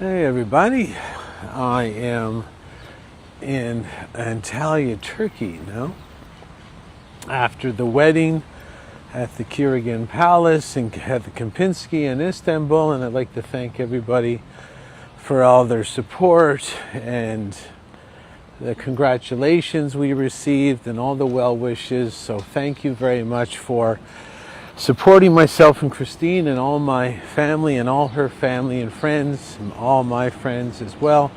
Hey everybody, I am in Antalya, Turkey now. After the wedding at the Kuragan Palace and at the Kempinski in Istanbul, and I'd like to thank everybody for all their support and the congratulations we received and all the well wishes. So thank you very much for supporting myself and Christine and all my family and all her family and friends and all my friends as well,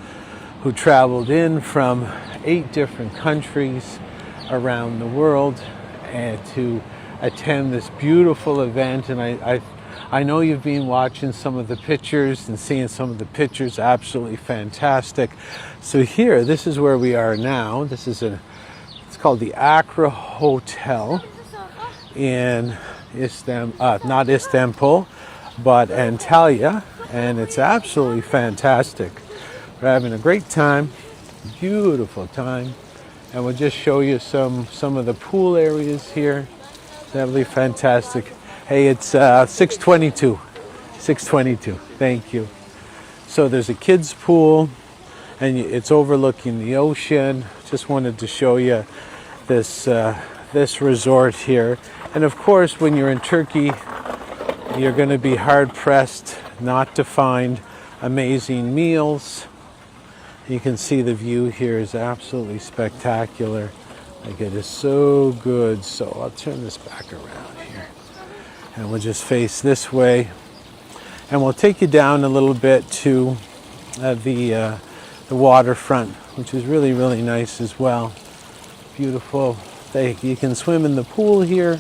who traveled in from 8 different countries around the world and to attend this beautiful event. And I know you've been watching some of the pictures and seeing some of the pictures, absolutely fantastic. So here, this is where we are now. It's called the Accra Hotel in not Istanbul, but Antalya, and it's absolutely fantastic. We're having a great time, beautiful time, and we'll just show you some of the pool areas here. Absolutely fantastic. Hey, it's 6:22. 6:22. Thank you. So there's a kids pool, and it's overlooking the ocean. Just wanted to show you this resort here. And of course, when you're in Turkey, you're going to be hard pressed not to find amazing meals. You can see the view here is absolutely spectacular. Like, it is so good. So I'll turn this back around here, and we'll just face this way, and we'll take you down a little bit to the waterfront, which is really, really nice as well. Beautiful. You can swim in the pool here,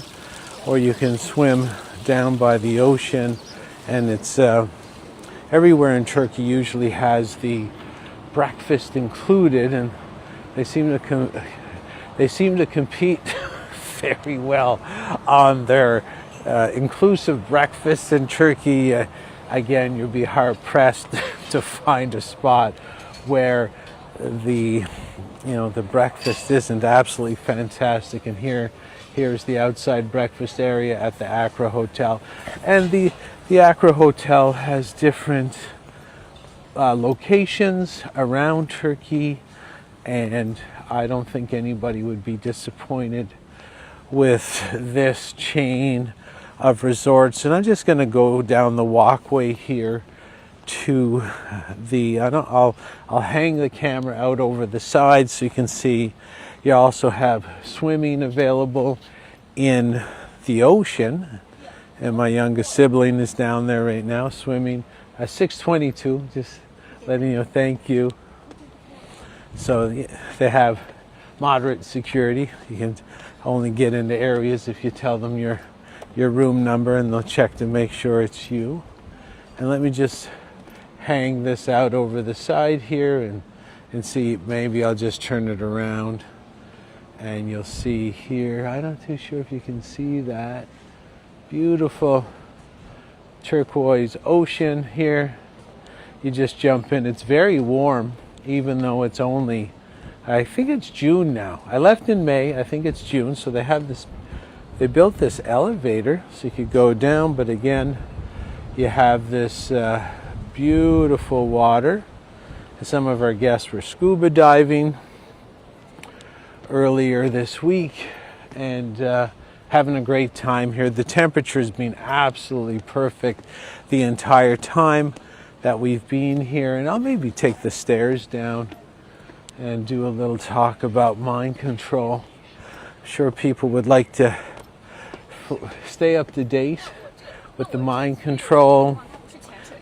or you can swim down by the ocean, and it's everywhere in Turkey usually has the breakfast included, and they seem to compete very well on their inclusive breakfast in Turkey. Again, you'll be hard pressed to find a spot where the breakfast isn't absolutely fantastic. And here's the outside breakfast area at the Accra Hotel. And the Accra Hotel has different locations around Turkey, and I don't think anybody would be disappointed with this chain of resorts. And I'm just going to go down the walkway here to I'll hang the camera out over the side so you can see. You also have swimming available in the ocean, and my youngest sibling is down there right now swimming. 6:22, just letting you know, thank you. So they have moderate security. You can only get into areas if you tell them your room number, and they'll check to make sure it's you. And let me just hang this out over the side here and see. Maybe I'll just turn it around, and you'll see here, I'm not too sure if you can see that beautiful turquoise ocean here. You just jump in. It's very warm, even though it's only, I think it's June now. I left in May, I think it's June. So they built this elevator so you could go down, but again, you have this beautiful water. Some of our guests were scuba diving earlier this week and having a great time here. The temperature has been absolutely perfect the entire time that we've been here. And I'll maybe take the stairs down and do a little talk about mind control. I'm sure people would like to stay up to date with the mind control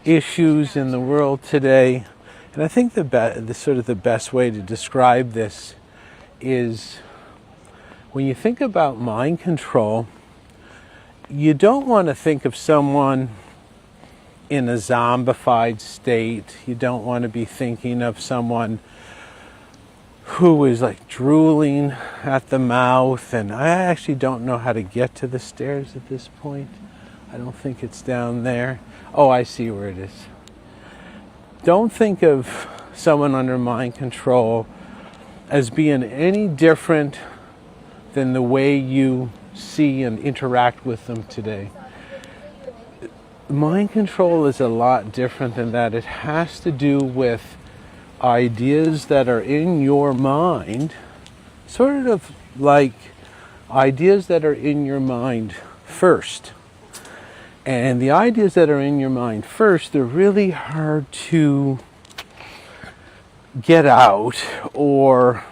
issues in the world today. And I think the best way to describe this is, when you think about mind control, you don't want to think of someone in a zombified state. You don't want to be thinking of someone who is like drooling at the mouth. And I actually don't know how to get to the stairs at this point. I don't think it's down there. Oh, I see where it is. Don't think of someone under mind control as being any different than the way you see and interact with them today. mind control is a lot different than that. It has to do with ideas that are in your mind, sort of like ideas that are in your mind first. And the ideas that are in your mind first, they're really hard to get out, or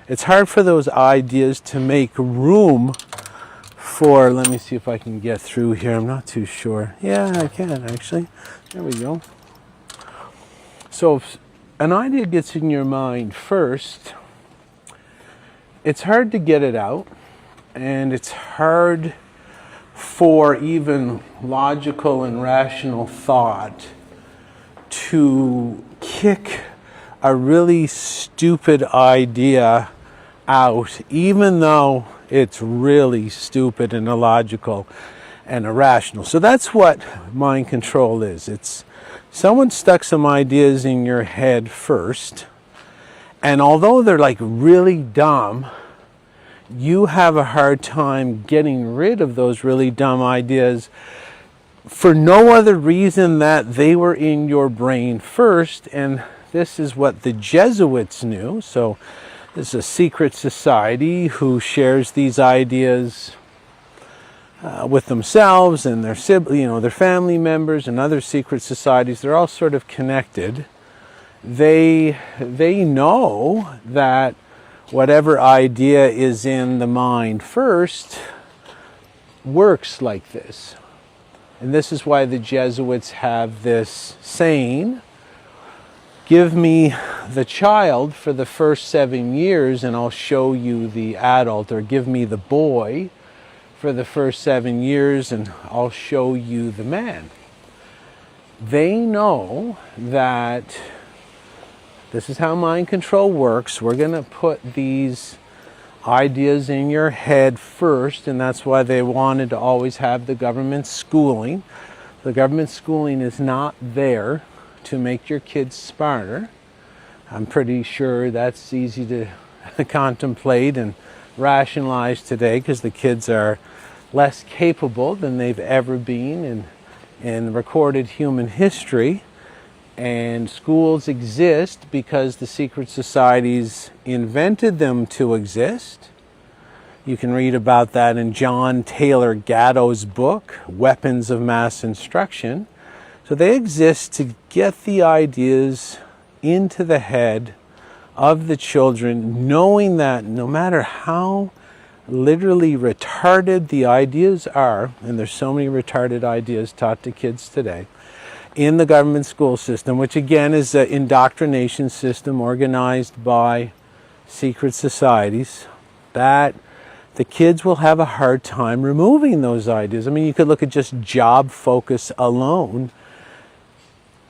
it's hard for those ideas to make room for, let me see if I can get through here. I'm not too sure. Yeah, I can actually. There we go. So if an idea gets in your mind first, it's hard to get it out, and it's hard for even logical and rational thought to kick a really stupid idea out, even though it's really stupid and illogical and irrational. So that's what mind control is. It's someone stuck some ideas in your head first, and although they're like really dumb, you have a hard time getting rid of those really dumb ideas for no other reason that they were in your brain first. And this is what the Jesuits knew. So this is a secret society who shares these ideas with themselves and their their family members and other secret societies. They're all sort of connected. They know that whatever idea is in the mind first works like this. And this is why the Jesuits have this saying, give me the child for the first 7 years and I'll show you the adult, or give me the boy for the first 7 years and I'll show you the man. They know that this is how mind control works. We're going to put these ideas in your head first, and that's why they wanted to always have the government schooling. The government schooling is not there to make your kids smarter. I'm pretty sure that's easy to contemplate and rationalize today, because the kids are less capable than they've ever been in recorded human history. And schools exist because the secret societies invented them to exist. You can read about that in John Taylor Gatto's book, Weapons of Mass Instruction. So they exist to get the ideas into the head of the children, knowing that no matter how literally retarded the ideas are, and there's so many retarded ideas taught to kids today, in the government school system, which again is an indoctrination system organized by secret societies, that the kids will have a hard time removing those ideas. I mean, you could look at just job focus alone.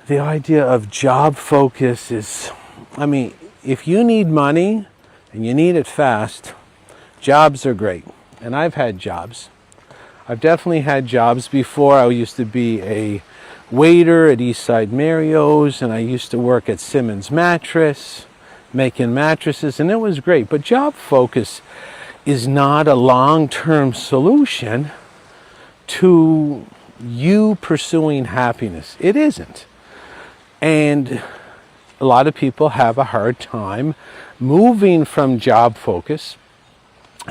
The idea of job focus is, I mean, if you need money and you need it fast, jobs are great. And I've had jobs. I've definitely had jobs before. I used to be a waiter at Eastside Mario's, and I used to work at Simmons Mattress, making mattresses, and it was great. But job focus is not a long-term solution to you pursuing happiness. It isn't. And a lot of people have a hard time moving from job focus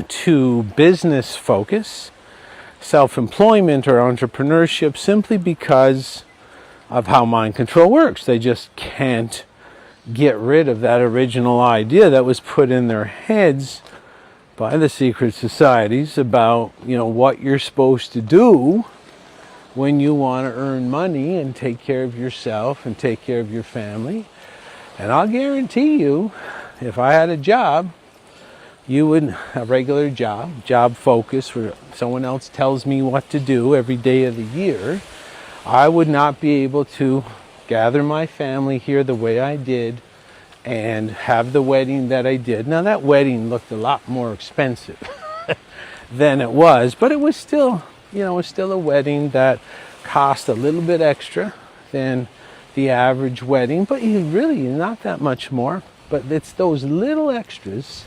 to business focus, self-employment or entrepreneurship, simply because of how mind control works. They just can't get rid of that original idea that was put in their heads by the secret societies about, what you're supposed to do when you want to earn money and take care of yourself and take care of your family. And I'll guarantee you, if I had a job, a regular job focus, where someone else tells me what to do every day of the year, I would not be able to gather my family here the way I did and have the wedding that I did. Now, that wedding looked a lot more expensive than it was, but it was still, it was still a wedding that cost a little bit extra than the average wedding, but really not that much more. But it's those little extras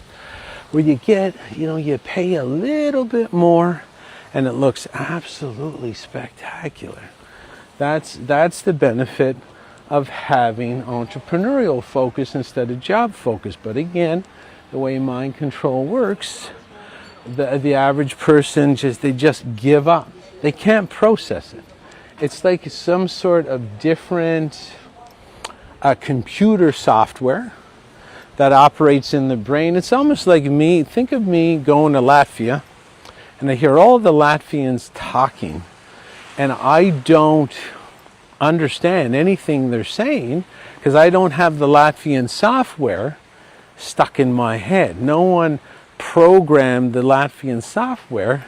where you get, you pay a little bit more and it looks absolutely spectacular. That's the benefit of having entrepreneurial focus instead of job focus. But again, the way mind control works, the average person they just give up. They can't process it. It's like some sort of different computer software that operates in the brain. It's almost like me. Think of me going to Latvia, and I hear all the Latvians talking, and I don't understand anything they're saying because I don't have the Latvian software stuck in my head. No one programmed the Latvian software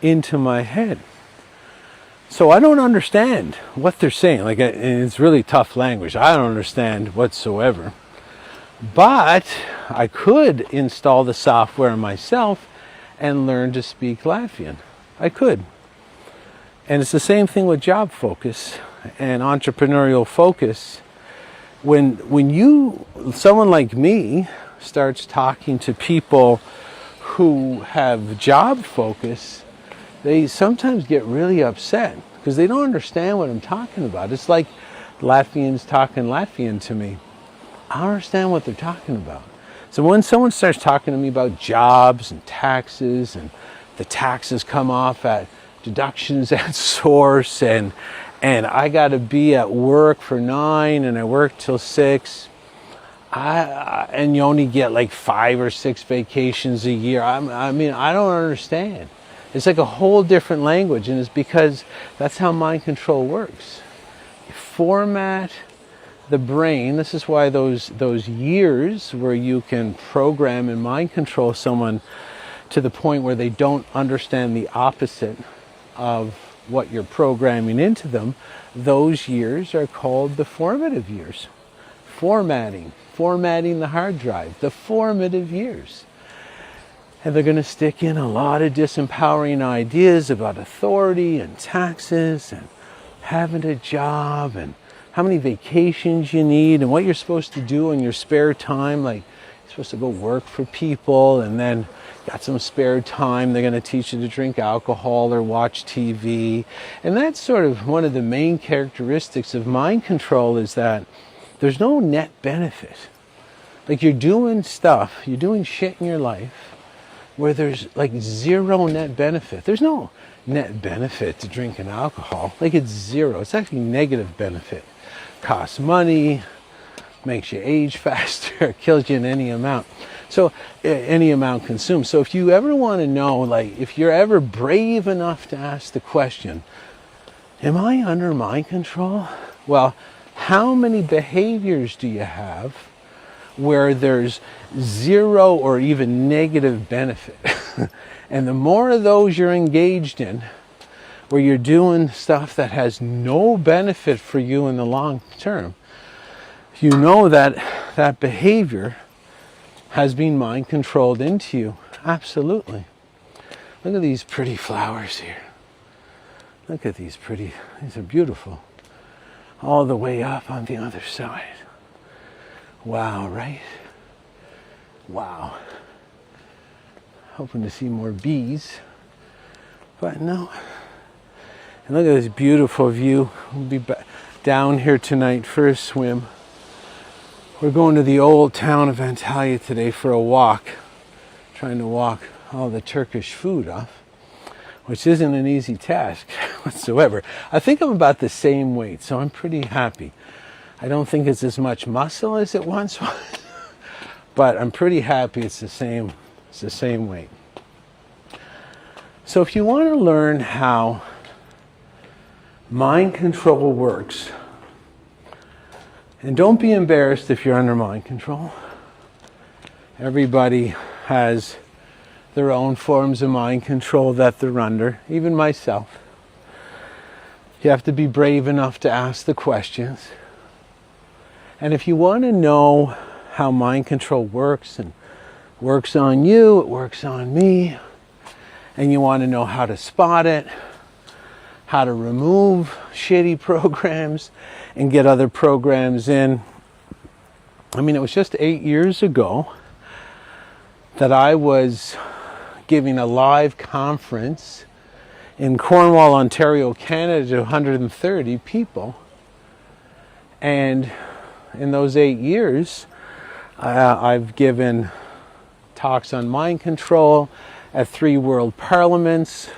into my head. So I don't understand what they're saying. Like, it's really tough language. I don't understand whatsoever. But I could install the software myself and learn to speak Latvian. I could. And it's the same thing with job focus and entrepreneurial focus. When someone like me starts talking to people who have job focus, they sometimes get really upset because they don't understand what I'm talking about. It's like Latvians talking Latvian to me. I don't understand what they're talking about. So when someone starts talking to me about jobs and taxes, and the taxes come off at deductions at source, and I got to be at work for 9 and I work till 6, and you only get like 5 or 6 vacations a year. I mean, I don't understand. It's like a whole different language, and it's because that's how mind control works. You format the brain. This is why those years where you can program and mind control someone to the point where they don't understand the opposite of what you're programming into them, those years are called the formative years. Formatting the hard drive, the formative years. And they're going to stick in a lot of disempowering ideas about authority and taxes and having a job and how many vacations you need and what you're supposed to do in your spare time. Like, you're supposed to go work for people, and then got some spare time, they're going to teach you to drink alcohol or watch TV. And that's sort of one of the main characteristics of mind control, is that there's no net benefit. Like, you're doing shit in your life where there's like zero net benefit. There's no net benefit to drinking alcohol. Like, it's zero. It's actually negative benefit. Costs money, makes you age faster, kills you in any amount. So any amount consumed. So if you ever want to know, like, if you're ever brave enough to ask the question, am I under mind control? Well, how many behaviors do you have where there's zero or even negative benefit? And the more of those you're engaged in, where you're doing stuff that has no benefit for you in the long term, you know that that behavior has been mind controlled into you. Absolutely. Look at these pretty flowers here. Look at these are beautiful. All the way up on the other side. Wow, right? Wow. Hoping to see more bees, but no. And look at this beautiful view. We'll be down here tonight for a swim. We're going to the old town of Antalya today for a walk, trying to walk all the Turkish food off, which isn't an easy task whatsoever. I think I'm about the same weight, so I'm pretty happy. I don't think it's as much muscle as it once was, but I'm pretty happy it's the same weight. So if you want to learn how mind control works, and don't be embarrassed if you're under mind control. Everybody has their own forms of mind control that they're under, even myself. You have to be brave enough to ask the questions. And if you want to know how mind control works, and works on you, it works on me, and you want to know how to spot it, how to remove shitty programs and get other programs in. I mean, it was just 8 years ago that I was giving a live conference in Cornwall, Ontario, Canada, to 130 people. And in those 8 years, I've given talks on mind control at 3 world parliaments.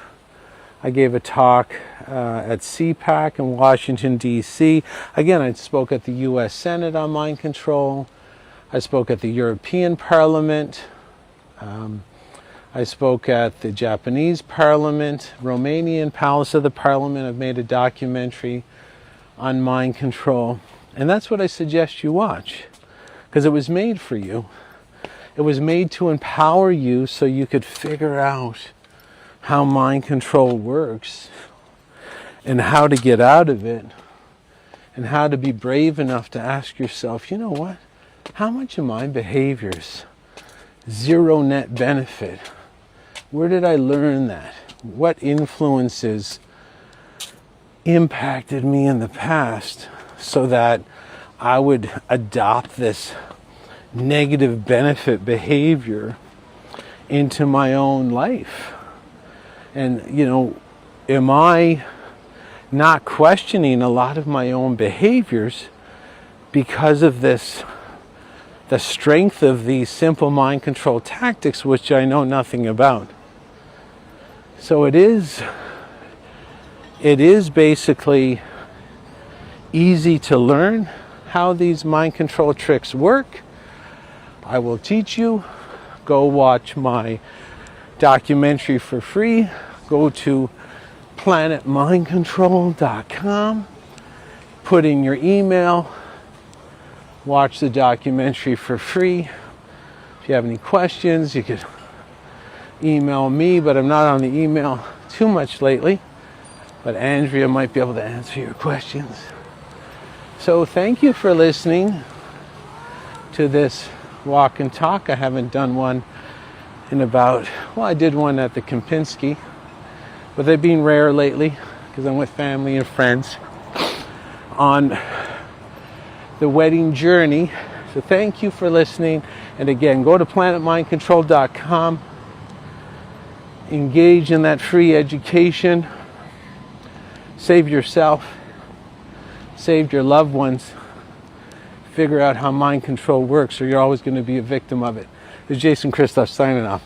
I gave a talk at CPAC in Washington, D.C. Again, I spoke at the U.S. Senate on mind control. I spoke at the European Parliament. I spoke at the Japanese Parliament, Romanian Palace of the Parliament. I've made a documentary on mind control. And that's what I suggest you watch, because it was made for you. It was made to empower you so you could figure out how mind control works and how to get out of it and how to be brave enough to ask yourself, you know what? How much of my behaviors zero net benefit? Where did I learn that? What influences impacted me in the past so that I would adopt this negative benefit behavior into my own life? And, am I not questioning a lot of my own behaviors because of this, the strength of these simple mind control tactics, which I know nothing about? So it is basically easy to learn how these mind control tricks work. I will teach you. Go watch my documentary for free. Go to planetmindcontrol.com, put in your email, watch the documentary for free. If you have any questions, you could email me, but I'm not on the email too much lately. But Andrea might be able to answer your questions. So thank you for listening to this walk and talk. I haven't done one in I did one at the Kempinski, but they've been rare lately because I'm with family and friends on the wedding journey. So thank you for listening. And again, go to planetmindcontrol.com. Engage in that free education. Save yourself. Save your loved ones. Figure out how mind control works, or you're always going to be a victim of it. This is Jason Christoff signing off.